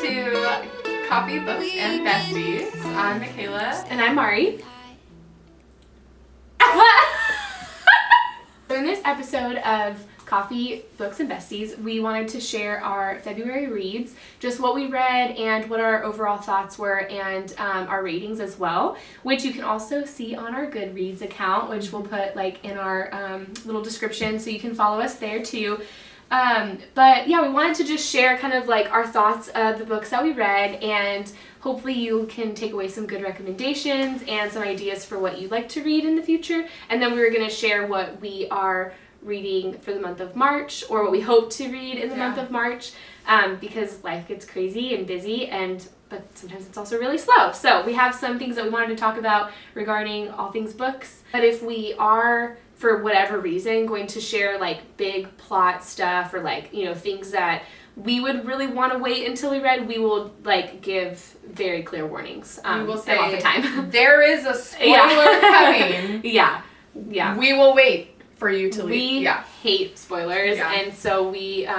to Coffee, Books, and Besties. I'm Michaela. And I'm Mari. So in this episode of Coffee, Books, and Besties, we wanted to share our February reads, just what we read and what our overall thoughts were, and our ratings as well, which you can also see on our Goodreads account, which we'll put like in our little description, so you can follow us there too. But yeah, we wanted to just share kind of like our thoughts of the books that we read, and hopefully you can take away some good recommendations and some ideas for what you'd like to read in the future. And then we were going to share what we are reading for the month of March, or what we hope to read in the month of March, because life gets crazy and busy, but sometimes it's also really slow. So we have some things that we wanted to talk about regarding all things books. But if we are, for whatever reason, going to share like big plot stuff, or like, you know, things that we would really want to wait until we read, we will like give very clear warnings. We will say all the time. There is a spoiler coming. Yeah. We will wait for you to leave. We hate spoilers, and so we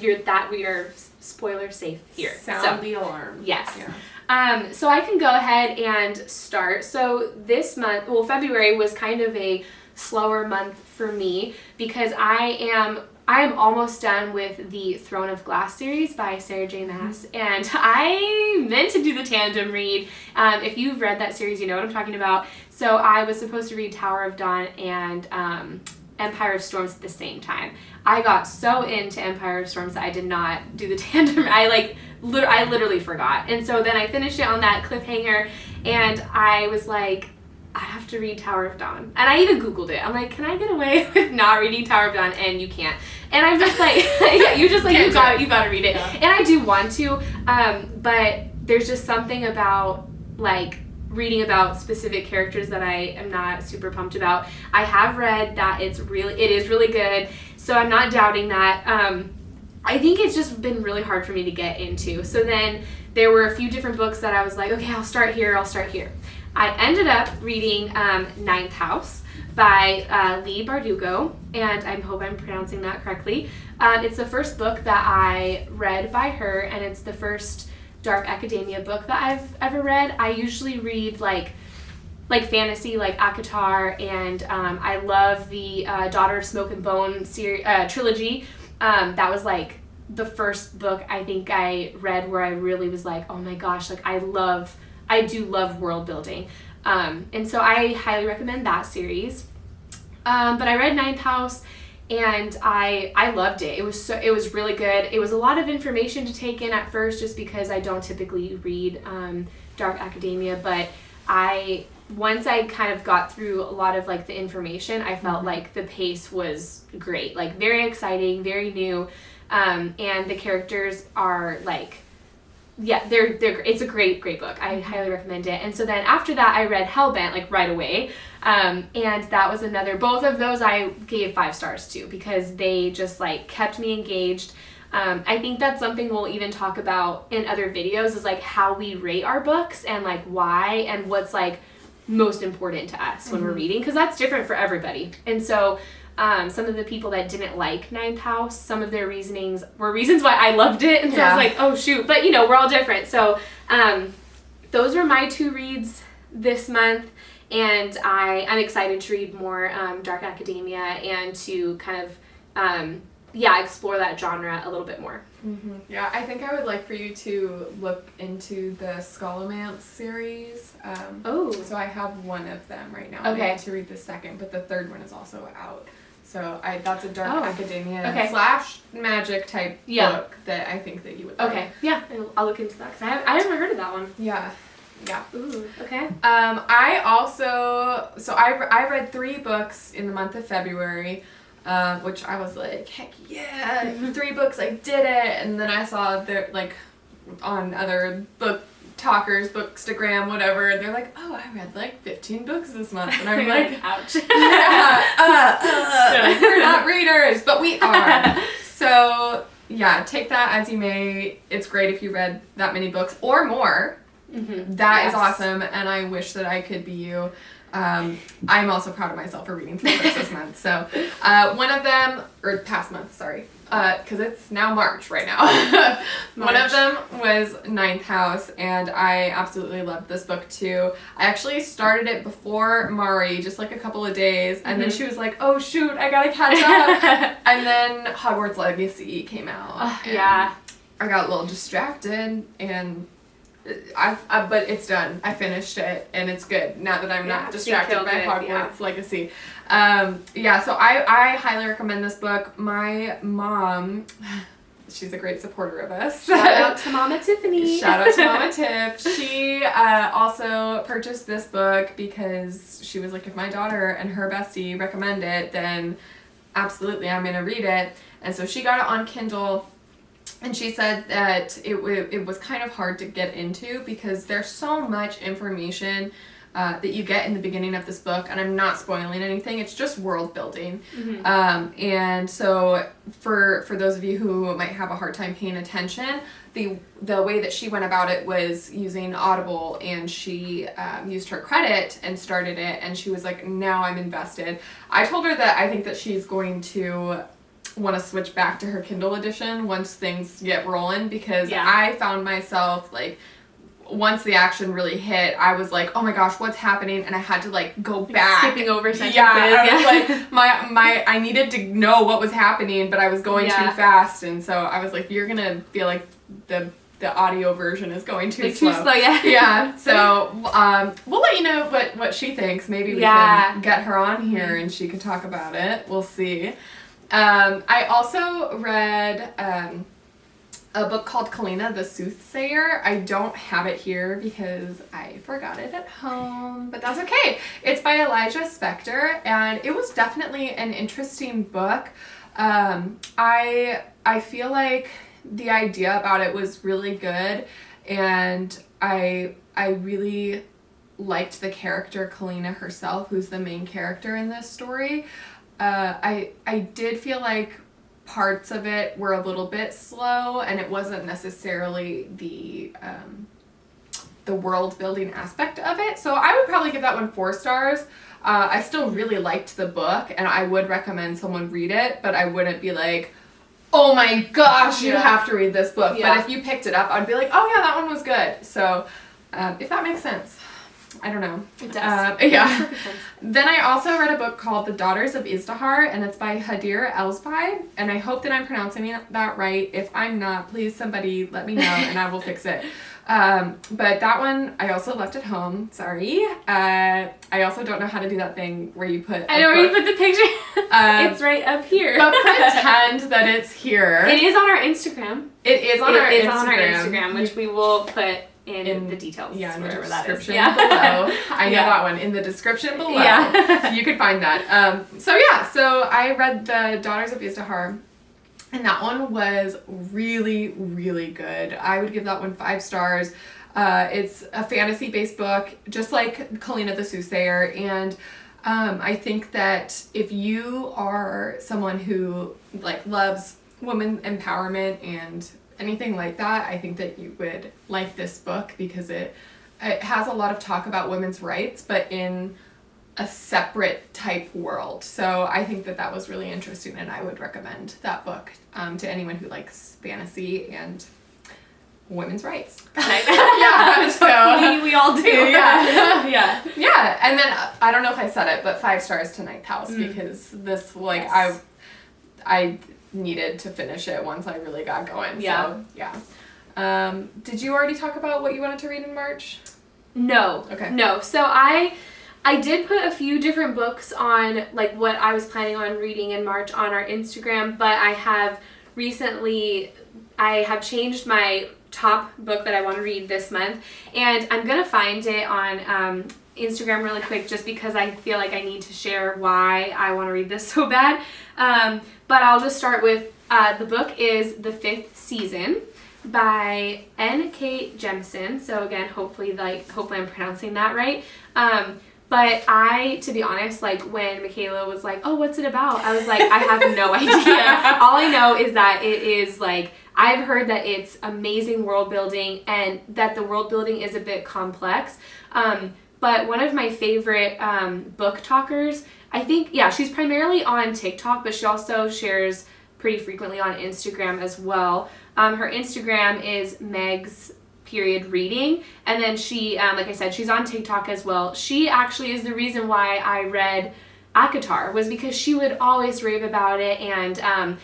we are spoiler safe here. Sound the alarm. Yes. Yeah. So I can go ahead and start. So this month, February was kind of a slower month for me because I am almost done with the Throne of Glass series by Sarah J. Maas, and I meant to do the tandem read. If you've read that series, you know what I'm talking about. So I was supposed to read Tower of Dawn and Empire of Storms at the same time. I got so into Empire of Storms that I did not do the tandem. I literally forgot. And so then I finished it on that cliffhanger, and I was like, I have to read Tower of Dawn. And I even Googled it. I'm like, can I get away with not reading Tower of Dawn? And you can't. And I'm just like, you gotta read it. Yeah. And I do want to, but there's just something about like reading about specific characters that I am not super pumped about. I have read that it is really good, so I'm not doubting that. I think it's just been really hard for me to get into. So then there were a few different books that I was like, okay, I'll start here. I ended up reading Ninth House by Leigh Bardugo, and I hope I'm pronouncing that correctly. It's the first book that I read by her, and it's the first dark academia book that I've ever read. I usually read like fantasy, like ACOTAR, and I love the Daughter of Smoke and Bone trilogy. That was like the first book I think I read where I really was like, oh my gosh, like I do love world building. And so I highly recommend that series. But I read Ninth House, and I loved it. It was really good. It was a lot of information to take in at first, just because I don't typically read dark academia, but once I kind of got through a lot of like the information, I felt like the pace was great, like very exciting, very new, and the characters are like, it's a great book. I highly recommend it. And so then after that, I read Hellbent like right away, and that was both of those I gave 5 stars to, because they just like kept me engaged. I think that's something we'll even talk about in other videos, is like how we rate our books and like why and what's like most important to us when we're reading, because that's different for everybody. And so some of the people that didn't like Ninth House, some of their reasonings were reasons why I loved it, and so I was like, oh shoot, but you know, we're all different. So those were my 2 reads this month, and I'm excited to read more dark academia and to kind of explore that genre a little bit more. Yeah, I think I would like for you to look into the Scholomance series. So I have one of them right now. Okay. I need to read the second, but the third one is also out. So that's a dark academia / magic type book that I think that you would like. Okay, yeah, I'll look into that, because I haven't heard of that one. Yeah. Ooh, okay. I also, I read 3 books in the month of February, which I was like, heck yeah, 3 books, I did it. And then I saw like on other book talkers, Bookstagram, whatever, and they're like, oh, I read like 15 books this month, and I'm like, ouch. We're not readers, but we are. So yeah, take that as you may. It's great if you read that many books or more. That is awesome, and I wish that I could be you. I'm also proud of myself for reading 3 books this month. So one of them, or past month, sorry, because it's now March right now. One of them was Ninth House, and I absolutely loved this book too. I actually started it before Mari, just like a couple of days, and then she was like, oh shoot, I gotta catch up. And then Hogwarts Legacy came out. Yeah. I got a little distracted, and but it's done. I finished it, and it's good now that I'm not distracted by Hogwarts Legacy. So I highly recommend this book. My mom, she's a great supporter of us. Shout out to Mama Tiffany. Shout out to Mama Tiff. She also purchased this book because she was like, if my daughter and her bestie recommend it, then absolutely I'm going to read it. And so she got it on Kindle. And she said that it was kind of hard to get into because there's so much information that you get in the beginning of this book, and I'm not spoiling anything, it's just world building. And so for those of you who might have a hard time paying attention, the way that she went about it was using Audible, and she used her credit and started it, and she was like, now I'm invested. I told her that I think that she's going to want to switch back to her Kindle edition once things get rolling, because I found myself like, once the action really hit, I was like, oh my gosh, what's happening? And I had to like go back. Skipping over sentences. I was like, I needed to know what was happening, but I was going too fast. And so I was like, you're going to feel like the audio version is going too slow. Too slow, yeah. Yeah. So we'll let you know what she thinks. Maybe we can get her on here and she can talk about it. We'll see. I also read a book called Kalyna, the Soothsayer. I don't have it here because I forgot it at home, but that's okay. It's by Spector, and it was definitely an interesting book. I feel like the idea about it was really good, and I really liked the character Kalyna herself, who's the main character in this story. I did feel like parts of it were a little bit slow, and it wasn't necessarily the world building aspect of it. So I would probably give that one 4 stars. I still really liked the book, and I would recommend someone read it, but I wouldn't be like, oh my gosh, you have to read this book. But if you picked it up, I'd be like, oh yeah, that one was good. So if that makes sense. I don't know. It does. Then I also read a book called The Daughters of Izdahar, and it's by Hadeer Elsbai, and I hope that I'm pronouncing that right. If I'm not, please somebody let me know and I will fix it. But that one I also left at home. Sorry. I also don't know how to do that thing where you put. I know where you put the picture. It's right up here. But pretend that it's here. It is on our Instagram. It is on our Instagram, which we will put in the details. Yeah, in the description below. I know that one. In the description below. Yeah. You can find that. So I read The Daughters of Izdahar, and that one was really, really good. I would give that one 5 stars. It's a fantasy-based book, just like Kalyna the Soothsayer, and I think that if you are someone who like loves women empowerment and anything like that, I think that you would like this book because it has a lot of talk about women's rights, but in a separate type world. So I think that was really interesting, and I would recommend that book to anyone who likes fantasy and women's rights. So we all do. Yeah. And then I don't know if I said it, but 5 stars to Ninth House because this I needed to finish it once I really got going. So, did you already talk about what you wanted to read in March? No. Okay. No. So I did put a few different books on like what I was planning on reading in March on our Instagram, but I have changed my top book that I want to read this month, and I'm gonna find it on Instagram really quick just because I feel like I need to share why I want to read this so bad. But I'll just start with the book is The Fifth Season by N.K. Jemisin. So again, hopefully I'm pronouncing that right. But to be honest, like when Michaela was like, oh, what's it about? I was like, I have no idea. All I know is that it is like, I've heard that it's amazing world building and that the world building is a bit complex. But one of my favorite book talkers, I think, she's primarily on TikTok, but she also shares pretty frequently on Instagram as well. Her Instagram is Megs.reading, and then she, like I said, she's on TikTok as well. She actually is the reason why I read Izdahar, was because she would always rave about it and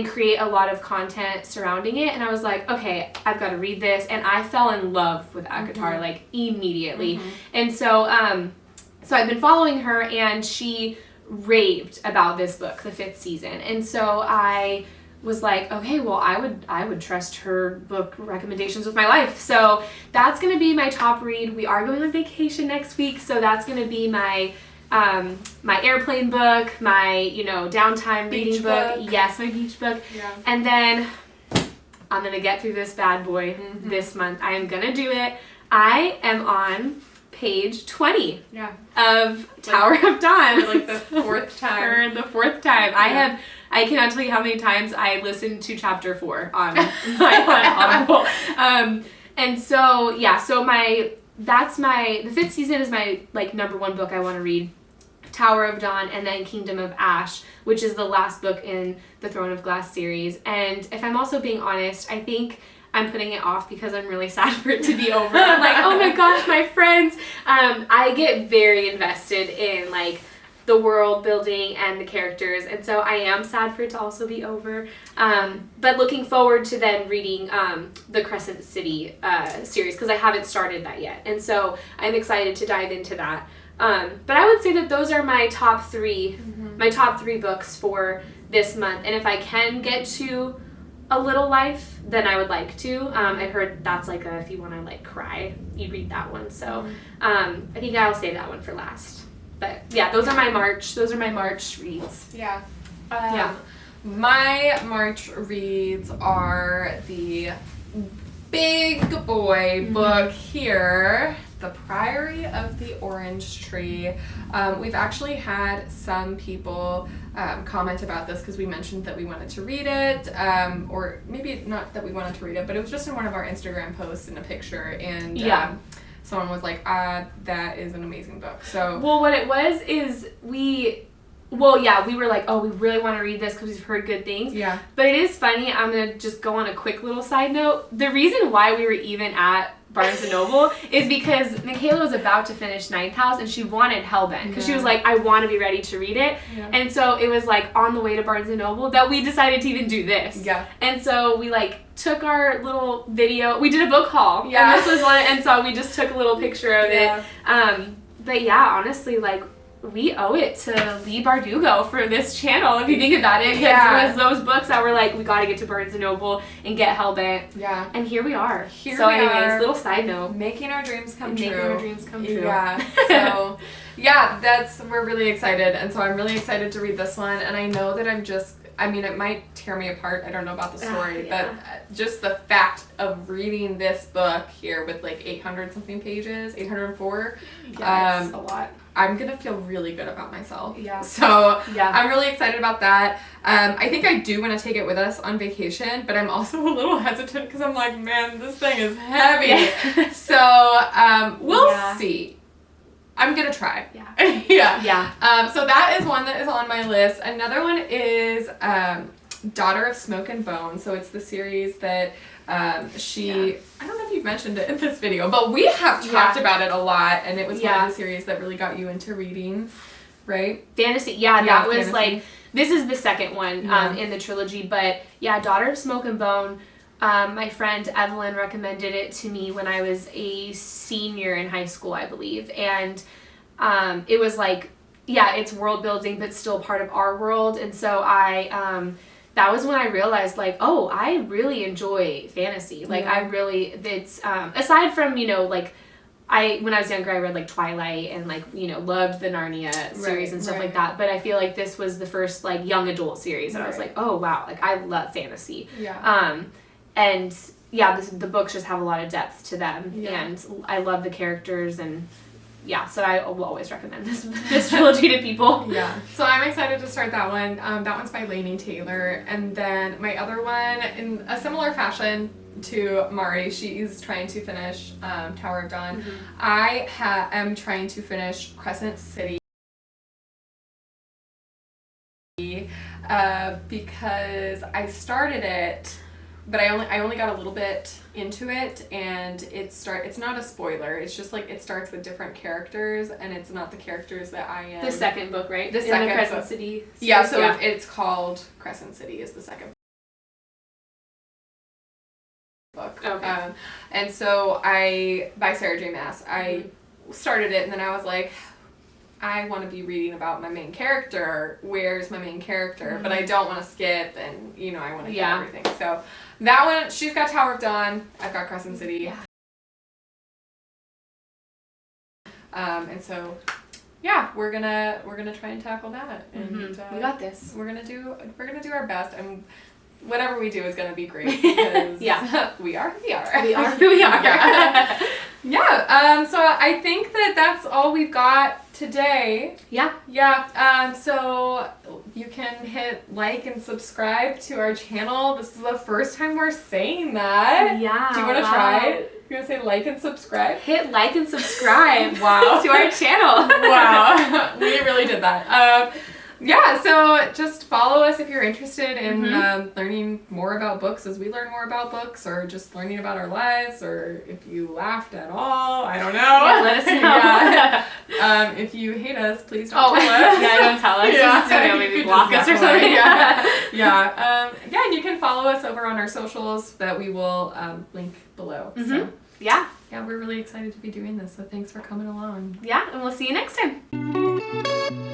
create a lot of content surrounding it, and I was like, okay, I've got to read this, and I fell in love with Izdahar like immediately. And so I've been following her, and she raved about this book, the 5th season, and so I was like, okay, well, I would trust her book recommendations with my life. So that's gonna be my top read. We are going on vacation next week, so that's gonna be my my airplane book, my downtime reading book. Yes, my beach book. Yeah. And then I'm gonna get through this bad boy this month. I am gonna do it. I am on page 20 of Tower of Dawn. For like the 4th time. For the 4th time. Yeah. I cannot tell you how many times I listened to chapter 4 on Audible. And so, the 5th season is my number 1 book I want to read. Tower of Dawn, and then Kingdom of Ash, which is the last book in the Throne of Glass series. And if I'm also being honest, I think I'm putting it off because I'm really sad for it to be over. I'm like, oh my gosh, my friends. I get very invested in the world building and the characters, and so I am sad for it to also be over. But looking forward to then reading the Crescent City series, because I haven't started that yet, and so I'm excited to dive into that. But I would say that those are my top 3, my top 3 books for this month. And if I can get to A Little Life, then I would like to. I heard that's if you want to cry, you read that one. So I think I'll save that one for last. But yeah, those are my March reads. Yeah. My March reads are the big boy book here, The Priory of the Orange Tree. We've actually had some people comment about this because we mentioned that we wanted to read it, or maybe not that we wanted to read it, but it was just in one of our Instagram posts in a picture, and someone was like, that is an amazing book. So what it was is we were like, oh, we really want to read this because we've heard good things. Yeah. But it is funny, I'm going to just go on a quick little side note. The reason why we were even at Barnes & Noble is because Michaela was about to finish Ninth House, and she wanted Hellbent because she was like, I want to be ready to read it. Yeah. And so it was on the way to Barnes & Noble that we decided to even do this. Yeah. And so we took our little video. We did a book haul. Yeah. And this was one, and so we just took a little picture of it. But yeah, honestly, we owe it to Leigh Bardugo for this channel, if you think about it. Because it was those books that were we got to get to Barnes & Noble and get Hellbent. Yeah. And here we are. Anyways, little side note. Making our dreams come true. Yeah. So, we're really excited. And so I'm really excited to read this one. And I know that it might tear me apart. I don't know about the story, but just the fact of reading this book here with 800 something pages, 804. Yeah, it's a lot. I'm going to feel really good about myself. Yeah. So I'm really excited about that. I think I do want to take it with us on vacation, but I'm also a little hesitant because I'm like, man, this thing is heavy. Yeah. So we'll see. I'm going to try. Yeah. So that is one that is on my list. Another one is Daughter of Smoke and Bone. So it's the series that I don't know if you've mentioned it in this video, but we have talked about it a lot, and it was one of the series that really got you into reading, right? Fantasy. That was fantasy. This is the second one in the trilogy, but Daughter of Smoke and Bone. My friend Evelyn recommended it to me when I was a senior in high school, I believe, and it was it's world building, but still part of our world, and so that was when I realized, I really enjoy fantasy. I really, it's, aside from, when I was younger, I read, Twilight and, loved the Narnia series and stuff like that. But I feel like this was the first, young adult series. And I was like, oh, wow, I love fantasy. Yeah. And, the books just have a lot of depth to them. Yeah. And I love the characters, and so I will always recommend this trilogy to people. Yeah. So I'm excited to start that one. That one's by Laini Taylor. And then my other one, in a similar fashion to Mari, she's trying to finish Tower of Dawn. Mm-hmm. I am trying to finish Crescent City. Because I started it, but I only got a little bit into it, and it's not a spoiler. It's just like it starts with different characters, and it's not the characters that I am. The second book, right? The second Crescent book. City series? Yeah, so it's called Crescent City is the second book. Okay. And so by Sarah J. Maas, I started it, and then I was like, I want to be reading about my main character. Where's my main character? But I don't want to skip, and I want to get everything. So that one, she's got Tower of Dawn. I've got Crescent City. Yeah. And so, we're gonna try and tackle that, and we got this. We're gonna do our best, and whatever we do is gonna be great because we are who we are. We are who we are. So I think that's all we've got today. So you can hit like and subscribe to our channel. This is the first time we're saying that. Yeah. Do you want to try it? You want to say like and subscribe? Hit like and subscribe. Wow. To our channel. Wow. We really did that. So just follow us if you're interested in learning more about books as we learn more about books, or just learning about our lives, or if you laughed at all, I don't know. Yeah, let us know. If you hate us, please don't tell us. Don't tell us. Just, maybe block us or something. And you can follow us over on our socials that we will link below. So, we're really excited to be doing this, so thanks for coming along. And we'll see you next time.